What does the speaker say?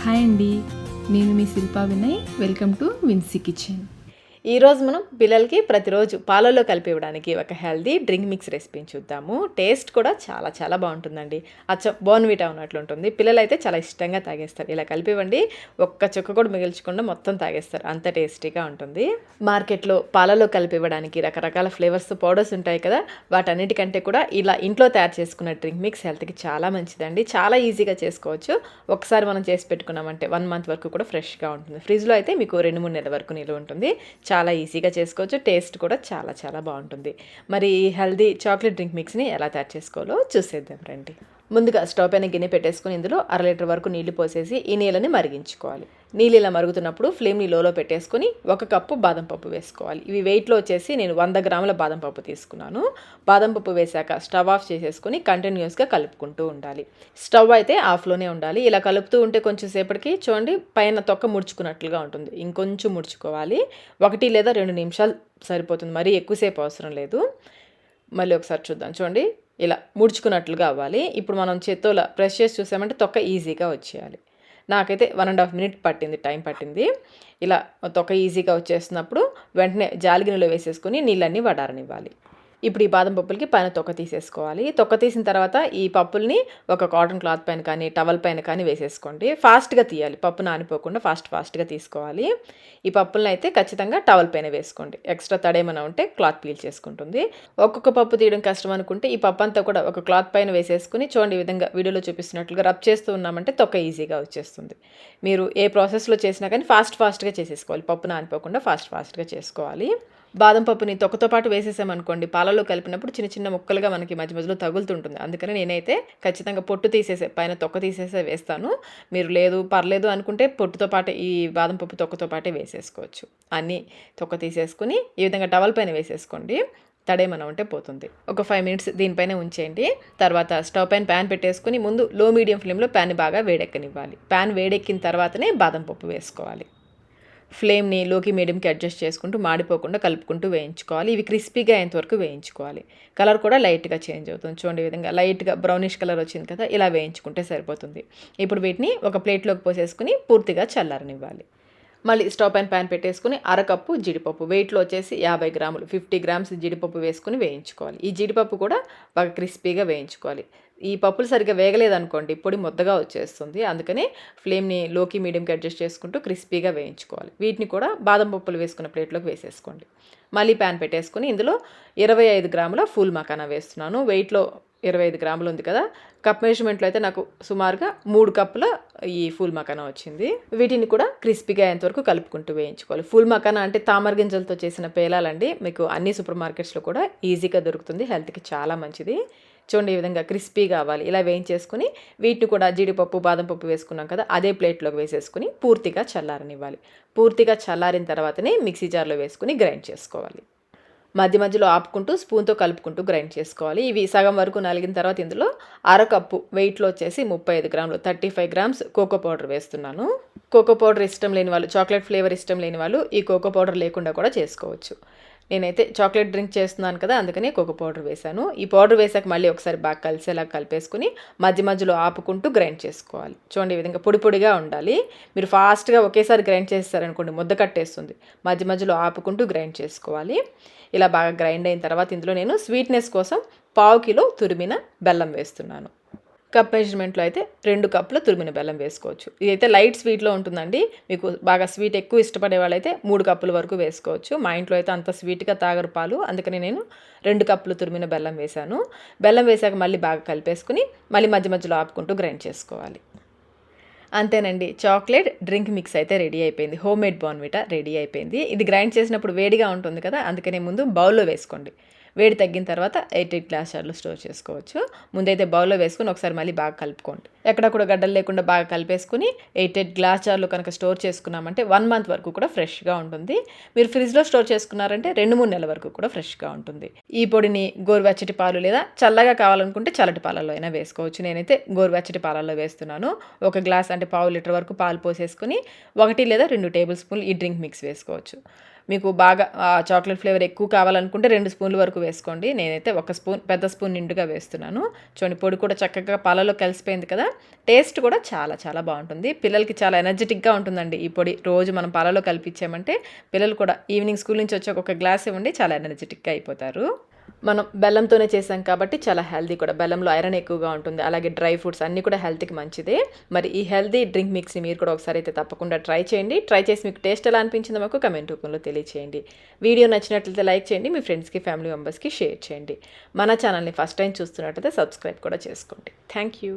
Hi అండి, నేను మీ Shilpa Vinay. Welcome to Vincy kitchen. ఈరోజు మనం పిల్లలకి ప్రతిరోజు పాలల్లో కలిపి ఇవ్వడానికి ఒక హెల్దీ డ్రింక్ మిక్స్ రెసిపీని చూద్దాము. టేస్ట్ కూడా చాలా చాలా బాగుంటుందండి. అచ్చం బోర్న్విటా ఉన్నట్లు ఉంటుంది. పిల్లలు అయితే చాలా ఇష్టంగా తాగేస్తారు. ఇలా కలిపివ్వండి, ఒక్క చుక్క కూడా మిగిల్చకుండా మొత్తం తాగేస్తారు. అంత టేస్టీగా ఉంటుంది. మార్కెట్లో పాలల్లో కలిపి ఇవ్వడానికి రకరకాల ఫ్లేవర్స్ పౌడర్స్ ఉంటాయి కదా, వాటన్నిటికంటే కూడా ఇలా ఇంట్లో తయారు చేసుకున్న డ్రింక్ మిక్స్ హెల్త్కి చాలా మంచిదండి. చాలా ఈజీగా చేసుకోవచ్చు. ఒకసారి మనం చేసి పెట్టుకున్నామంటే 1 మంత్ వరకు కూడా ఫ్రెష్గా ఉంటుంది. ఫ్రిడ్జ్లో అయితే మీకు 2-3 నెలల వరకు నిల్వ ఉంటుంది. చాలా ఈజీగా చేసుకోవచ్చు. టేస్ట్ కూడా చాలా చాలా బాగుంటుంది. మరి ఈ హెల్దీ చాక్లెట్ డ్రింక్ మిక్స్ని ఎలా తయారు చేసుకోవాలో చూసేద్దాం రండి. ముందుగా స్టవ్ పైన గిన్నె పెట్టేసుకుని ఇందులో 1/2 లీటర్ వరకు నీళ్లు పోసేసి ఈ నీళ్ళని మరిగించుకోవాలి. నీళ్ళు ఇలా మరుగుతున్నప్పుడు ఫ్లేమ్ని లోలో పెట్టేసుకుని 1 కప్పు బాదం పప్పు వేసుకోవాలి. ఇవి వెయిట్లో వచ్చేసి నేను 100 గ్రాముల బాదం పప్పు తీసుకున్నాను. బాదం పప్పు వేసాక స్టవ్ ఆఫ్ చేసేసుకుని కంటిన్యూస్గా కలుపుకుంటూ ఉండాలి. స్టవ్ అయితే ఆఫ్లోనే ఉండాలి. ఇలా కలుపుతూ ఉంటే కొంచెం సేపటికి చూడండి పైన తొక్క ముడుచుకున్నట్లుగా ఉంటుంది. ఇంకొంచెం ముడుచుకోవాలి. 1 లేదా 2 నిమిషాలు సరిపోతుంది, మరీ ఎక్కువసేపు అవసరం లేదు. మళ్ళీ ఒకసారి చూద్దాం. చూడండి ఇలా ముడుచుకున్నట్లుగా అవ్వాలి. ఇప్పుడు మనం చేత్తోలా ప్రెస్ చేసి చూసామంటే తొక్క ఈజీగా వచ్చేయాలి. నాకైతే 1.5 మినిట్ టైం పట్టింది. ఇలా తొక్క ఈజీగా వచ్చేస్తున్నప్పుడు వెంటనే జాలిగిన్నెలో వేసేసుకొని నీళ్ళన్నీ వడారనివ్వాలి. ఇప్పుడు ఈ బాదం పప్పులకి పైన తొక్క తీసేసుకోవాలి. తొక్క తీసిన తర్వాత ఈ పప్పుల్ని ఒక కాటన్ క్లాత్ పైన కానీ టవల్ పైన కానీ వేసేసుకోండి. ఫాస్ట్గా తీయాలి, పప్పు నానిపోకుండా ఫాస్ట్గా తీసుకోవాలి. ఈ పప్పులను అయితే ఖచ్చితంగా టవల్ పైన వేసుకోండి. ఎక్స్ట్రా తడేమైనా ఉంటే క్లాత్ పీల్ చేసుకుంటుంది. ఒక్కొక్క పప్పు తీయడం కష్టం అనుకుంటే ఈ పప్పు అంతా కూడా ఒక క్లాత్ పైన వేసేసుకుని చూడండి ఈ విధంగా వీడియోలో చూపిస్తున్నట్లుగా రబ్ చేస్తూ ఉన్నామంటే తొక్క ఈజీగా వచ్చేస్తుంది. మీరు ఏ ప్రాసెస్లో చేసినా కానీ ఫాస్ట్గా చేసేసుకోవాలి. పప్పు నానిపోకుండా ఫాస్ట్గా చేసుకోవాలి. బాదం పప్పుని తొక్కతో పాటు వేసేసామనుకోండి, పాలలో కలిపినప్పుడు చిన్న చిన్న ముక్కలుగా మనకి మధ్య మధ్యలో తగులుతుంటుంది. అందుకని నేనైతే ఖచ్చితంగా పొట్టు తీసేసే పైన తొక్క తీసేసే వేస్తాను. మీరు లేదు పర్లేదు అనుకుంటే పొట్టుతో పాటే ఈ బాదం పప్పు తొక్కతో పాటే వేసేసుకోవచ్చు. అన్నీ తొక్క తీసేసుకుని ఈ విధంగా టవల్ పైన వేసేసుకోండి. తడేమన్నా ఉంటే పోతుంది. ఒక 5 మినిట్స్ దీనిపైన ఉంచేయండి. తర్వాత స్టవ్ పైన ప్యాన్ పెట్టేసుకుని ముందు లో మీడియం ఫ్లేమ్లో ప్యాన్ బాగా వేడెక్కనివ్వాలి. ప్యాన్ వేడెక్కిన తర్వాతనే బాదం పప్పు వేసుకోవాలి. ఫ్లేమ్ని లోకి మీడియంకి అడ్జస్ట్ చేసుకుంటూ మాడిపోకుండా కలుపుకుంటూ వేయించుకోవాలి. ఇవి క్రిస్పీగా అయ్యేంతవరకు వేయించుకోవాలి. కలర్ కూడా లైట్గా చేంజ్ అవుతుంది. చూడండి ఈ విధంగా లైట్గా బ్రౌనిష్ కలర్ వచ్చింది కదా, ఇలా వేయించుకుంటే సరిపోతుంది. ఇప్పుడు వీటిని ఒక ప్లేట్లోకి పోసేసుకుని పూర్తిగా చల్లారనివ్వాలి. మళ్ళీ స్టవ్ పైన ప్యాన్ పెట్టేసుకుని 1/2 కప్పు జీడిపప్పు, వెయిట్లో వచ్చేసి 50 గ్రాములు 50 గ్రామ్స్ జీడిపప్పు వేసుకుని వేయించుకోవాలి. ఈ జీడిపప్పు కూడా బాగా క్రిస్పీగా వేయించుకోవాలి. ఈ పప్పులు సరిగ్గా వేగలేదనుకోండి పొడి ముద్దగా వచ్చేస్తుంది. అందుకని ఫ్లేమ్ని లోకి మీడియంకి అడ్జస్ట్ చేసుకుంటూ క్రిస్పీగా వేయించుకోవాలి. వీటిని కూడా బాదం పప్పులు వేసుకున్న ప్లేట్లోకి వేసేసుకోండి. మళ్ళీ ప్యాన్ పెట్టేసుకుని ఇందులో 25 గ్రాముల ఫూల్ మకానా వేస్తున్నాను. వెయిట్లో 25 గ్రాములు ఉంది కదా, కప్ మెజర్మెంట్లో అయితే నాకు సుమారుగా 3 కప్పుల ఈ ఫూల్ మకానా వచ్చింది. వీటిని కూడా క్రిస్పీగా అయ్యేంతవరకు కలుపుకుంటూ వేయించుకోవాలి. ఫూల్ మకానా అంటే తామర గింజలతో చేసిన పేలాలండి. మీకు అన్ని సూపర్ మార్కెట్స్లో కూడా ఈజీగా దొరుకుతుంది. హెల్త్కి చాలా మంచిది. చూడండి ఈ విధంగా క్రిస్పీగా అవ్వాలి. ఇలా వేయించేసుకుని వీటిని కూడా జీడిపప్పు బాదం పప్పు వేసుకున్నాం కదా, అదే ప్లేట్లోకి వేసేసుకుని పూర్తిగా చల్లారనివ్వాలి. పూర్తిగా చల్లారిన తర్వాతనే మిక్సీ జార్లో వేసుకుని గ్రైండ్ చేసుకోవాలి. మధ్య మధ్యలో ఆపుకుంటూ స్పూన్తో కలుపుకుంటూ గ్రైండ్ చేసుకోవాలి. ఇవి సగం వరకు నలిగిన తర్వాత ఇందులో 1/2 కప్పు వెయిట్లో వచ్చేసి 35 గ్రాములు 35 గ్రామ్స్ కోకో పౌడర్ వేస్తున్నాను. కోకో పౌడర్ ఇష్టం లేని వాళ్ళు, చాక్లెట్ ఫ్లేవర్ ఇష్టం లేని వాళ్ళు ఈ కోకో పౌడర్ లేకుండా కూడా చేసుకోవచ్చు. నేనైతే చాక్లెట్ డ్రింక్ చేస్తున్నాను కదా, అందుకని కోకో పౌడర్ వేశాను. ఈ పౌడర్ వేసాక మళ్ళీ ఒకసారి బాగా కలిసేలా కలిపేసుకుని మధ్య మధ్యలో ఆపుకుంటూ గ్రైండ్ చేసుకోవాలి. చూడండి ఈ విధంగా పొడి పొడిగా ఉండాలి. మీరు ఫాస్ట్గా ఒకేసారి గ్రైండ్ చేస్తారనుకోండి ముద్ద కట్టేస్తుంది. మధ్య మధ్యలో ఆపుకుంటూ గ్రైండ్ చేసుకోవాలి. ఇలా బాగా గ్రైండ్ అయిన తర్వాత ఇందులో నేను స్వీట్నెస్ కోసం 1/2 కిలో తురిమిన బెల్లం వేస్తున్నాను. కప్ మెజర్మెంట్లో అయితే 2 కప్పుల తురిమిన బెల్లం వేసుకోవచ్చు. ఇదైతే లైట్ స్వీట్లో ఉంటుందండి. మీకు బాగా స్వీట్ ఎక్కువ ఇష్టపడే వాళ్ళైతే 3 కప్పుల వరకు వేసుకోవచ్చు. మా ఇంట్లో అయితే అంత స్వీట్గా తాగరు పాలు, అందుకని నేను 2 కప్పులు తురిమిన బెల్లం వేశాను. బెల్లం వేసాక మళ్ళీ బాగా కలిపేసుకుని మళ్ళీ మధ్య మధ్యలో ఆపుకుంటూ గ్రైండ్ చేసుకోవాలి. అంతేనండి, చాక్లెట్ డ్రింక్ మిక్స్ అయితే రెడీ అయిపోయింది. హోమ్ మేడ్ బోర్న్విటా రెడీ అయిపోయింది. ఇది గ్రైండ్ చేసినప్పుడు వేడిగా ఉంటుంది కదా, అందుకనే ముందు బౌల్లో వేసుకోండి. వేడి తగ్గిన తర్వాత 8 గ్లాస్ జార్లో స్టోర్ చేసుకోవచ్చు. ముందైతే బౌల్లో వేసుకుని ఒకసారి మళ్ళీ బాగా కలుపుకోండి. ఎక్కడ కూడా గడ్డలు లేకుండా బాగా కలిపేసుకుని 8 గ్లాస్ జార్లో కనుక స్టోర్ చేసుకున్నామంటే 1 మంత్ వరకు కూడా ఫ్రెష్గా ఉంటుంది. మీరు ఫ్రిడ్జ్లో స్టోర్ చేసుకున్నారంటే 2-3 నెలల వరకు కూడా ఫ్రెష్గా ఉంటుంది. ఈ పొడిని గోరువెచ్చటి పాలు లేదా చల్లగా కావాలనుకుంటే చల్లటి పాలల్లో అయినా వేసుకోవచ్చు. నేనైతే గోరువెచ్చటి పాలల్లో వేస్తున్నాను. 1 గ్లాస్ అంటే 1/2 లీటర్ వరకు పాలు పోసేసుకుని 1 లేదా 2 టేబుల్ స్పూన్లు ఈ డ్రింక్ మిక్స్ వేసుకోవచ్చు. మీకు బాగా చాక్లెట్ ఫ్లేవర్ ఎక్కువ కావాలనుకుంటే 2 స్పూన్ల వరకు వేసుకోండి. నేనైతే 1 స్పూన్, పెద్ద స్పూన్ నిండుగా వేస్తున్నాను. చూడండి పొడి కూడా చక్కగా పాలలో కలిసిపోయింది కదా. టేస్ట్ కూడా చాలా చాలా బాగుంటుంది. పిల్లలకి చాలా ఎనర్జెటిక్గా ఉంటుందండి ఈ పొడి. రోజు మనం పాలలో కలిపిచ్చామంటే పిల్లలు కూడా ఈవినింగ్ స్కూల్ నుంచి వచ్చి ఒక గ్లాస్ ఇవ్వండి, చాలా ఎనర్జెటిక్గా అయిపోతారు. మనం బెల్లంతోనే చేసాం కాబట్టి చాలా హెల్తీ కూడా. బెల్లంలో ఐరన్ ఎక్కువగా ఉంటుంది. అలాగే డ్రై ఫ్రూట్స్ అన్నీ కూడా హెల్త్కి మంచిదే. మరి ఈ హెల్తీ డ్రింక్ మిక్స్ని మీరు కూడా ఒకసారి అయితే తప్పకుండా ట్రై చేయండి. ట్రై చేసి మీకు టేస్ట్ ఎలా అనిపించిందో మాకు కమెంట్ రూపంలో తెలియచేయండి. వీడియో నచ్చినట్లయితే లైక్ చేయండి, మీ ఫ్రెండ్స్కి, ఫ్యామిలీ మెంబర్స్కి షేర్ చేయండి. మన ఛానల్ని ఫస్ట్ టైం చూస్తున్నట్లయితే సబ్స్క్రైబ్ కూడా చేసుకోండి. Thank you.